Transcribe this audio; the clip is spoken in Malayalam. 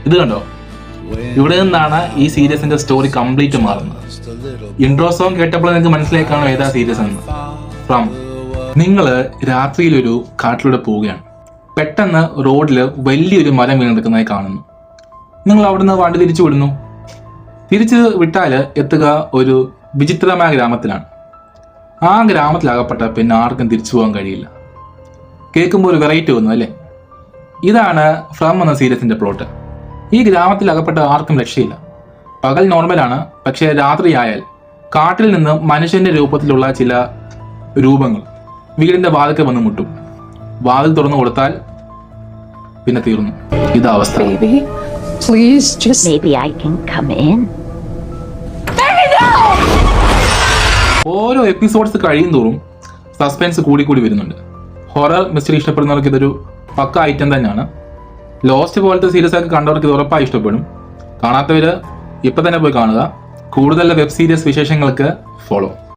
ഇത് കണ്ടോ, ഇവിടെ നിന്നാണ് ഈ സീരീസിന്റെ സ്റ്റോറി കംപ്ലീറ്റ് മാറുന്നത്. ഇൻട്രോ സോങ് കേട്ടപ്പോൾ നിങ്ങൾക്ക് മനസ്സിലാക്കാണോ ഏതാ സീരീസ് എന്ന്? ഫ്രം. നിങ്ങൾ രാത്രിയിലൊരു കാട്ടിലൂടെ പോവുകയാണ്. പെട്ടെന്ന് റോഡിൽ വലിയൊരു മരം വീണെടുക്കുന്നതായി കാണുന്നു. നിങ്ങൾ അവിടുന്ന് വണ്ടി തിരിച്ചു വിടുന്നു. തിരിച്ച് വിട്ടാൽ എത്തുക ഒരു വിചിത്രമായ ഗ്രാമത്തിലാണ്. ആ ഗ്രാമത്തിലകപ്പെട്ട പിന്നെ ആർക്കും തിരിച്ചു പോകാൻ കഴിയില്ല. കേൾക്കുമ്പോൾ ഒരു വെറൈറ്റി വന്നു അല്ലേ? ഇതാണ് ഫ്രം എന്ന സീരീസിന്റെ പ്ലോട്ട്. ഈ ഗ്രാമത്തിൽ അകപ്പെട്ട ആർക്കും രക്ഷയില്ല. പകൽ നോർമലാണ്, പക്ഷേ രാത്രിയായാൽ കാട്ടിൽ നിന്ന് മനുഷ്യന്റെ രൂപത്തിലുള്ള ചില രൂപങ്ങൾ വീടിന്റെ വാതിൽക്ക് വന്ന് മുട്ടും. വാതിൽ തുറന്നു കൊടുത്താൽ പിന്നെ തീർന്നു. ഇതാ അവസ്ഥ. ഓരോ എപ്പിസോഡ്സ് കഴിയും തോറും സസ്പെൻസ് കൂടി വരുന്നുണ്ട്. ഹൊറർ മിസ്റ്ററി ഇഷ്ടപ്പെടുന്നവർക്ക് ഇതൊരു പക്ക ഐറ്റം തന്നെയാണ്. ലോസ്റ്റ് പോലത്തെ സീരീസ് ഒക്കെ കണ്ടവർക്ക് ഇത് ഉറപ്പായി ഇഷ്ടപ്പെടും. കാണാത്തവര് ഇപ്പൊ തന്നെ പോയി കാണുക. കൂടുതൽ വെബ് സീരീസ് വിശേഷങ്ങൾക്ക് ഫോളോ.